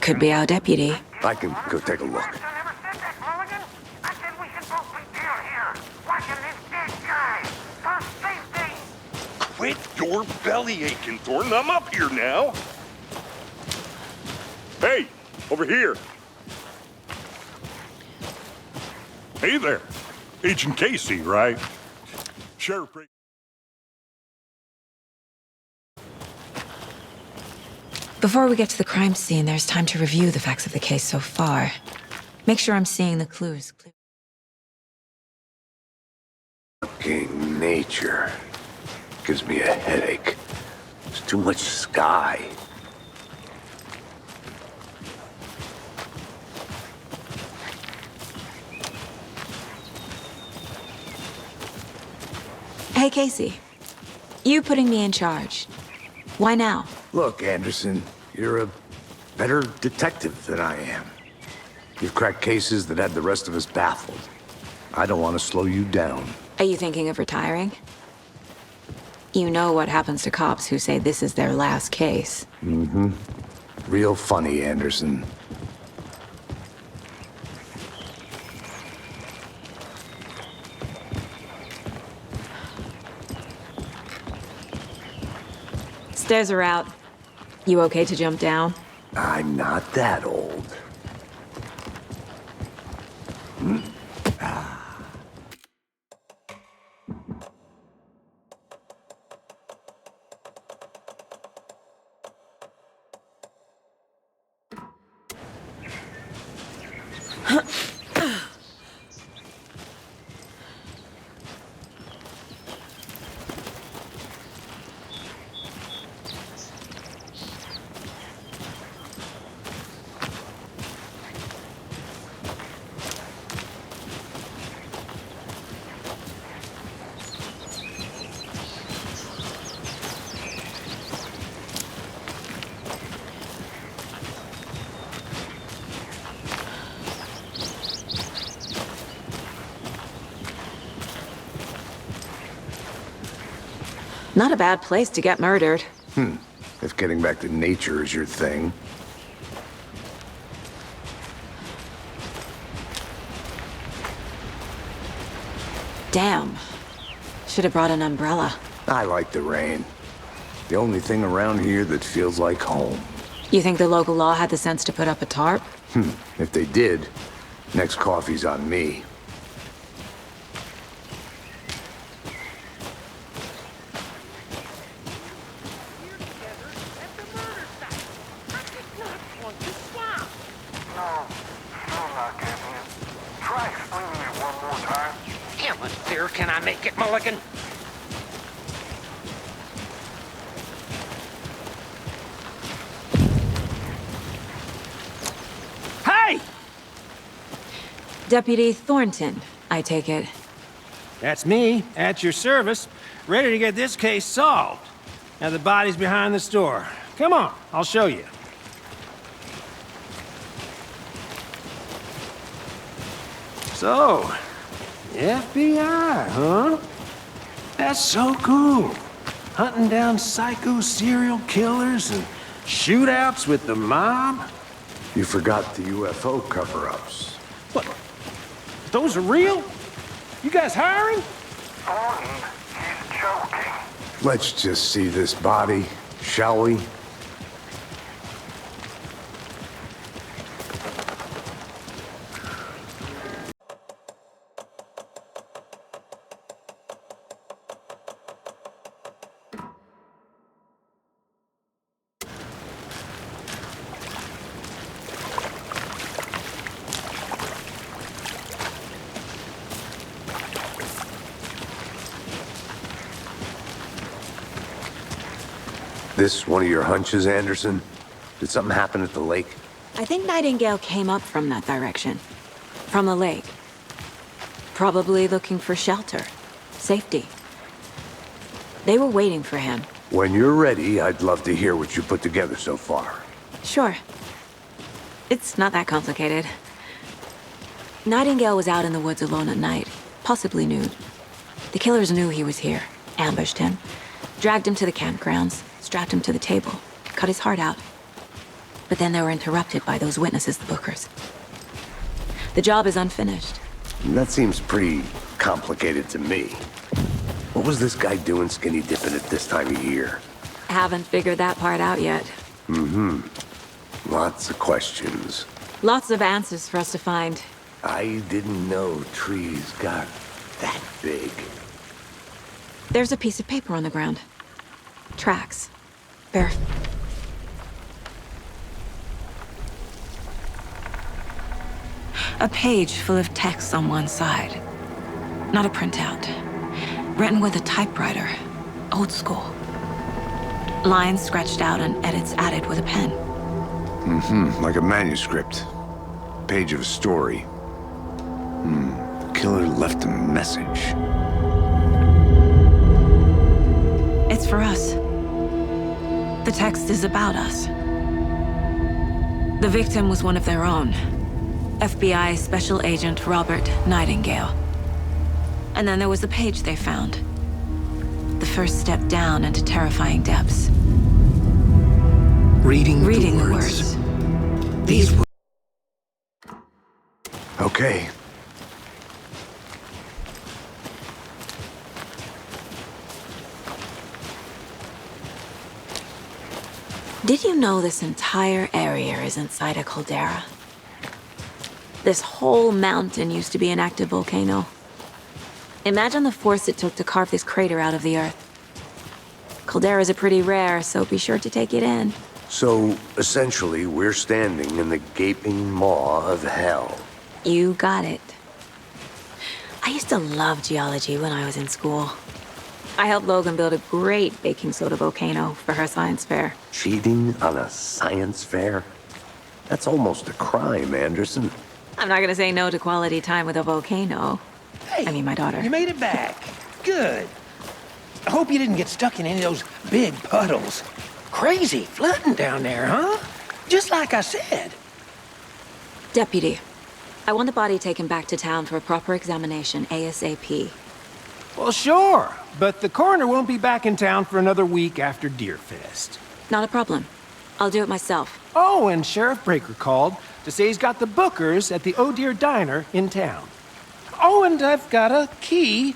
Could be our deputy. I can go take a look. Quit your belly aching, Thornton. I'm up here now. Hey, over here. Hey there. Agent Casey, right? Sheriff. Before we get to the crime scene, there's time to review the facts of the case so far. Make sure I'm seeing the clues. Fucking nature. Gives me a headache. There's too much sky. Hey, Casey. You putting me in charge. Why now? Look, Anderson, you're a better detective than I am. You've cracked cases that had the rest of us baffled. I don't want to slow you down. Are you thinking of retiring? You know what happens to cops who say this is their last case. Mm-hmm. Real funny, Anderson. Stairs are out. You okay to jump down? I'm not that old. Not a bad place to get murdered. If getting back to nature is your thing. Damn. Should have brought an umbrella. I like the rain. The only thing around here that feels like home. You think the local law had the sense to put up a tarp? If they did, next coffee's on me. Can I make it, Mulligan? Hey! Deputy Thornton, I take it. That's me, at your service, ready to get this case solved. Now the body's behind the store. Come on, I'll show you. So, FBI, huh? That's so cool. Hunting down psycho serial killers and shootouts with the mob. You forgot the UFO cover-ups. What? Those are real? You guys hiring? Thornton, he's joking. Let's just see this body, shall we? This one of your hunches, Anderson? Did something happen at the lake? I think Nightingale came up from that direction. From the lake. Probably looking for shelter. Safety. They were waiting for him. When you're ready, I'd love to hear what you put together so far. Sure. It's not that complicated. Nightingale was out in the woods alone at night, possibly nude. The killers knew he was here, ambushed him, dragged him to the campgrounds, strapped him to the table, cut his heart out. But then they were interrupted by those witnesses, the Bookers. The job is unfinished. That seems pretty complicated to me. What was this guy doing skinny dipping at this time of year? Haven't figured that part out yet. Lots of questions. Lots of answers for us to find. I didn't know trees got that big. There's a piece of paper on the ground. Tracks. Bare... A page full of text on one side. Not a printout. Written with a typewriter. Old school. Lines scratched out and edits added with a pen. Like a manuscript. Page of a story. The killer left a message. It's for us. The text is about us. The victim was one of their own. FBI Special Agent Robert Nightingale. And then there was the page they found. The first step down into terrifying depths. Reading the the words. These words. Okay. Did you know this entire area is inside a caldera? This whole mountain used to be an active volcano. Imagine the force it took to carve this crater out of the earth. Calderas are pretty rare, so be sure to take it in. So, essentially, we're standing in the gaping maw of hell. You got it. I used to love geology when I was in school. I helped Logan build a great baking soda volcano for her science fair. Cheating on a science fair? That's almost a crime, Anderson. I'm not gonna say no to quality time with a volcano. Hey, I mean, my daughter. You made it back. Good. I hope you didn't get stuck in any of those big puddles. Crazy flooding down there, huh? Just like I said. Deputy, I want the body taken back to town for a proper examination, ASAP. Well, sure, but the coroner won't be back in town for another week after Deerfest. Not a problem. I'll do it myself. Oh, and Sheriff Breaker called to say he's got the Bookers at the Oh Dear Diner in town. Oh, and I've got a key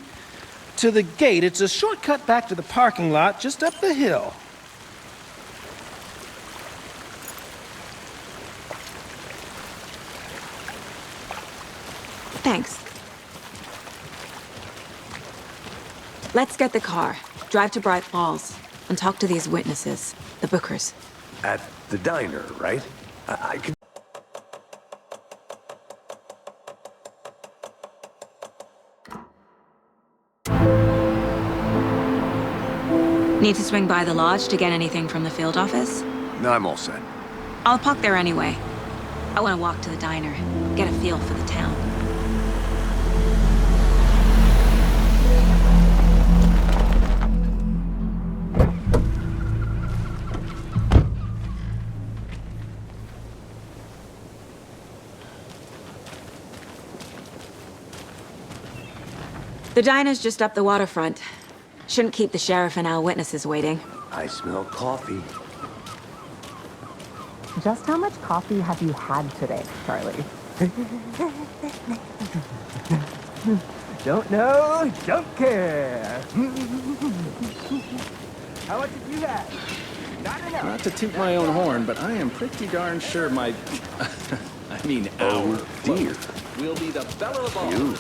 to the gate. It's a shortcut back to the parking lot just up the hill. Thanks. Let's get the car, drive to Bright Falls, and talk to these witnesses, the Bookers. At the diner, right? I could... Need to swing by the lodge to get anything from the field office? No, I'm all set. I'll park there anyway. I want to walk to the diner, get a feel for the town. The diner's just up the waterfront. Shouldn't keep the sheriff and our witnesses waiting. I smell coffee. Just how much coffee have you had today, Charlie? Don't know, don't care. How much did you have? Not enough. Not to toot my own horn, but I am pretty darn sure my... I mean, our dear. will be the belle of all. You.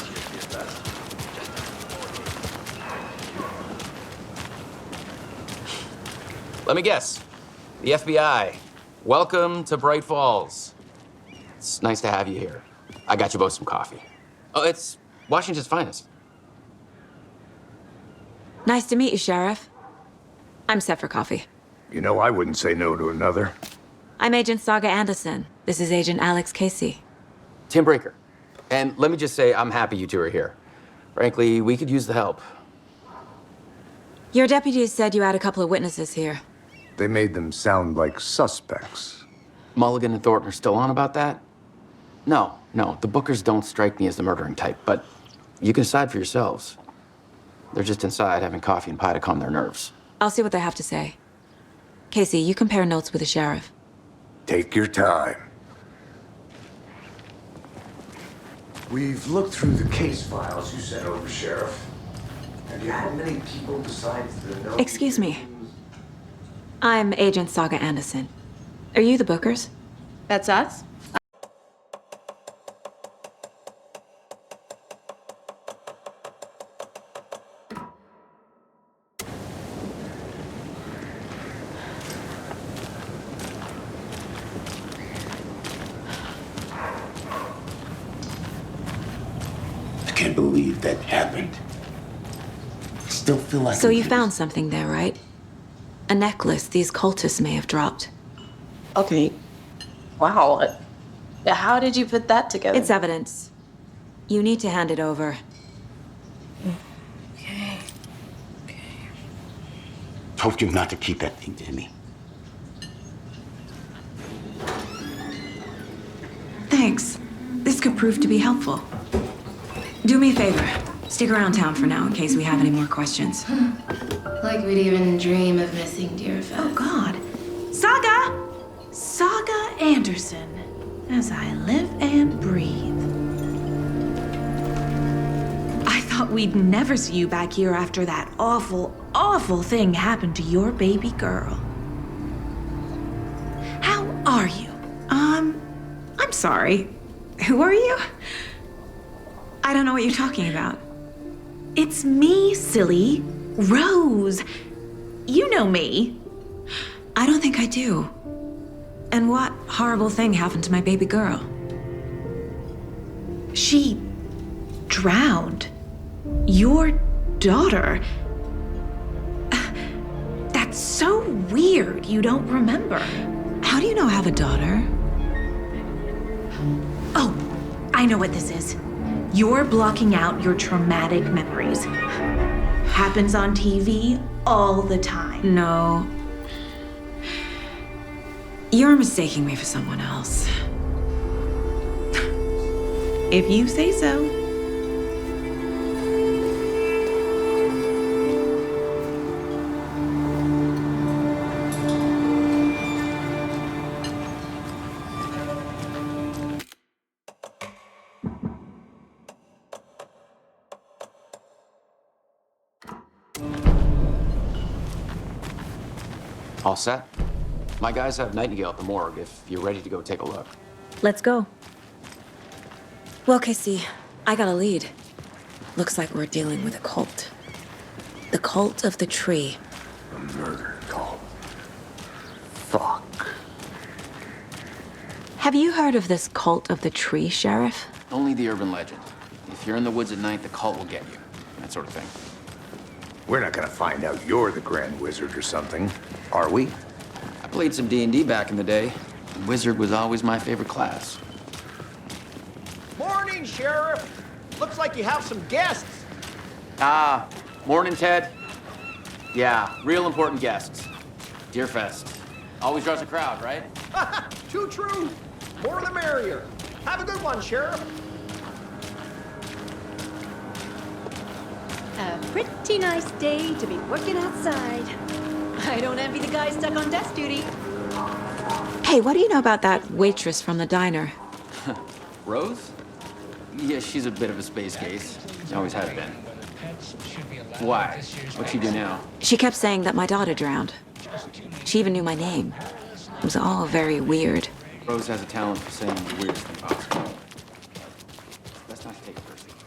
Let me guess. The FBI. Welcome to Bright Falls. It's nice to have you here. I got you both some coffee. Oh, it's Washington's finest. Nice to meet you, Sheriff. I'm set for coffee. You know, I wouldn't say no to another. I'm Agent Saga Anderson. This is Agent Alex Casey. Tim Breaker. And let me just say, I'm happy you two are here. Frankly, we could use the help. Your deputies said you had a couple of witnesses here. They made them sound like suspects. Mulligan and Thornton are still on about that? No, the Bookers don't strike me as the murdering type, but you can decide for yourselves. They're just inside having coffee and pie to calm their nerves. I'll see what they have to say. Casey, you compare notes with the sheriff. Take your time. We've looked through the case files you sent over, Sheriff. Have you had many people besides the no... Excuse me. I'm Agent Saga Anderson. Are you the Bookers? That's us? I can't believe that happened. I still feel like... So you found something there, right? A necklace these cultists may have dropped. Okay. Wow. How did you put that together? It's evidence. You need to hand it over. Okay. Told you not to keep that thing to me. Thanks. This could prove to be helpful. Do me a favor. Stick around town for now in case we have any more questions. Like we'd even dream of missing dear Fez. Oh, God. Saga! Saga Anderson. As I live and breathe. I thought we'd never see you back here after that awful, awful thing happened to your baby girl. How are you? I'm sorry. Who are you? I don't know what you're talking about. It's me, silly. Rose. You know me. I don't think I do. And what horrible thing happened to my baby girl? She drowned. Your daughter. That's so weird you don't remember. How do you know I have a daughter? Oh, I know what this is. You're blocking out your traumatic memories. Happens on TV all the time. No. You're mistaking me for someone else. If you say so. All set? My guys have Nightingale at the morgue if you're ready to go take a look. Let's go. Well, Casey, I got a lead. Looks like we're dealing with a cult. The cult of the tree. A murder cult. Fuck. Have you heard of this cult of the tree, Sheriff? Only the urban legend. If you're in the woods at night, the cult will get you. That sort of thing. We're not gonna find out you're the Grand Wizard or something, are we? I played some D&D back in the day. Wizard was always my favorite class. Morning, Sheriff. Looks like you have some guests. Ah, morning, Ted. Yeah, real important guests. Deerfest. Always draws a crowd, right? Too true. More the merrier. Have a good one, Sheriff. A pretty nice day to be working outside. I don't envy the guy stuck on desk duty. Hey, what do you know about that waitress from the diner? Rose? Yeah, she's a bit of a space case. Always has been. Why? What'd she do now? She kept saying that my daughter drowned. She even knew my name. It was all very weird. Rose has a talent for saying the weirdest thing possible. Let's not take it personally.